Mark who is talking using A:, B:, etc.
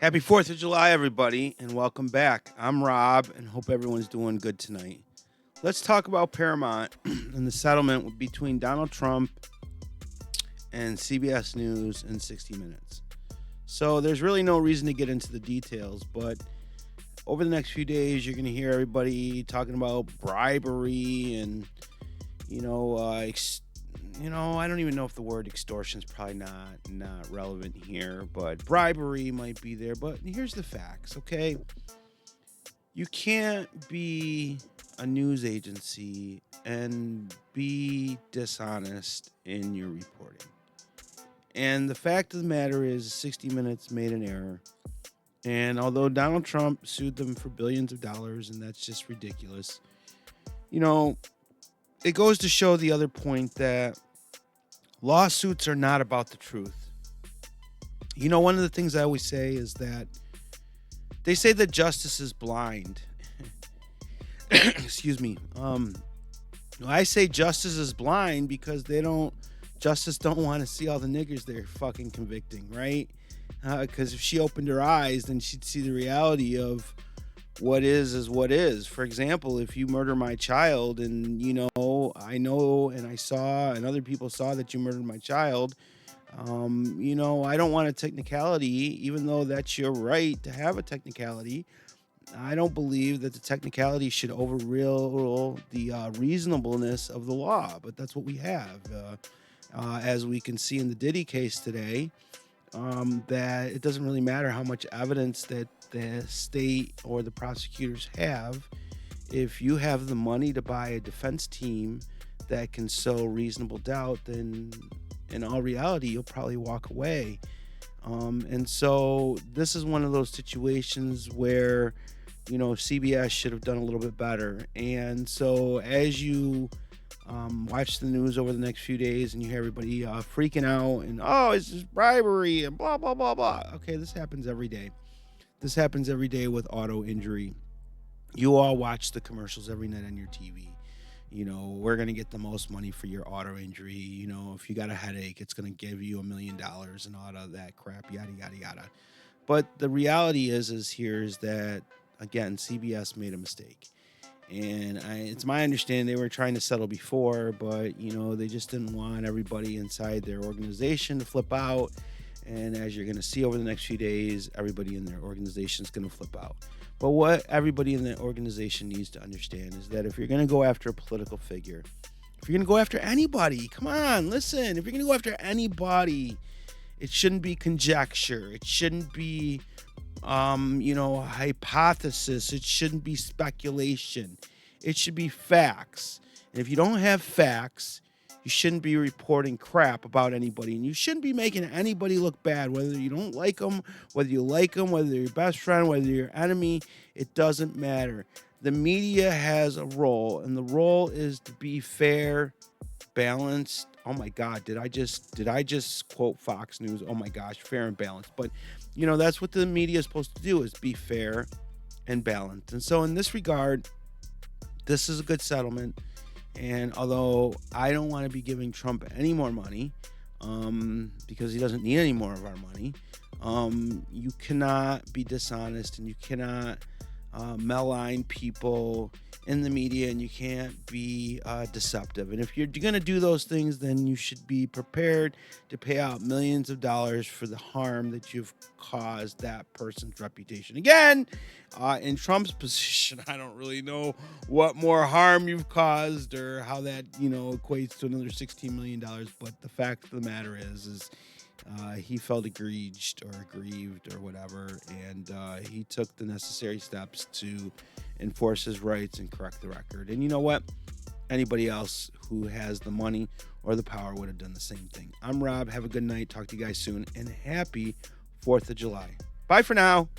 A: Happy 4th of July, everybody, and welcome back. I'm Rob, and hope everyone's doing good tonight. Let's talk about Paramount and the settlement between Donald Trump and CBS News in 60 Minutes. So, there's really no reason to get into the details, but over the next few days, you're going to hear everybody talking about bribery and, I don't even know if the word extortion is probably not relevant here, but bribery might be there. But here's the facts, okay? You can't be a news agency and be dishonest in your reporting. And the fact of the matter is, 60 Minutes made an error. And although Donald Trump sued them for billions of dollars, and that's just ridiculous, it goes to show the other point that lawsuits are not about the truth. One of the things I always say is that they say that justice is blind. Excuse me. I say justice is blind because justice don't want to see all the niggers they're fucking convicting, right? Because if she opened her eyes, then she'd see the reality of what is what is. For example, if you murder my child and, I know and I saw and other people saw that you murdered my child, I don't want a technicality, even though that's your right to have a technicality. I don't believe that the technicality should overrule the reasonableness of the law, but that's what we have. As we can see in the Diddy case today, that it doesn't really matter how much evidence that the state or the prosecutors have. If you have the money to buy a defense team that can sow reasonable doubt, then in all reality, you'll probably walk away. And so this is one of those situations where, CBS should have done a little bit better. And so as you watch the news over the next few days and you hear everybody freaking out and, it's just bribery and blah, blah, blah, blah. Okay, this happens every day. This happens every day with auto injury. You all watch the commercials every night on your TV. We're going to get the most money for your auto injury. If you got a headache, it's going to give you $1 million and all of that crap, yada, yada, yada. But the reality is that, again, CBS made a mistake. And it's my understanding they were trying to settle before, but, they just didn't want everybody inside their organization to flip out. And as you're going to see over the next few days, everybody in their organization is going to flip out. But what everybody in the organization needs to understand is that if you're going to go after a political figure, if you're going to go after anybody, come on, listen, if you're going to go after anybody, it shouldn't be conjecture. It shouldn't be, hypothesis. It shouldn't be speculation. It should be facts. And if you don't have facts, you shouldn't be reporting crap about anybody, and you shouldn't be making anybody look bad, whether you don't like them, whether you like them, whether they're your best friend, whether you're your enemy. It doesn't matter. The media has a role, and the role is to be fair, balanced. Oh my God, did I just quote Fox News? Oh my gosh, fair and balanced. But that's what the media is supposed to do, is be fair and balanced. And so in this regard, this is a good settlement. And although I don't want to be giving Trump any more money, because he doesn't need any more of our money, you cannot be dishonest and you cannot malign people in the media, and you can't be deceptive. And if you're going to do those things, then you should be prepared to pay out millions of dollars for the harm that you've caused that person's reputation. Again, in Trump's position, I don't really know what more harm you've caused or how that, equates to another $16 million. But the fact of the matter is he felt aggrieved or whatever, and he took the necessary steps to enforce his rights and correct the record. And you know what? Anybody else who has the money or the power would have done the same thing. I'm Rob. Have a good night. Talk to you guys soon, and happy 4th of July. Bye for now.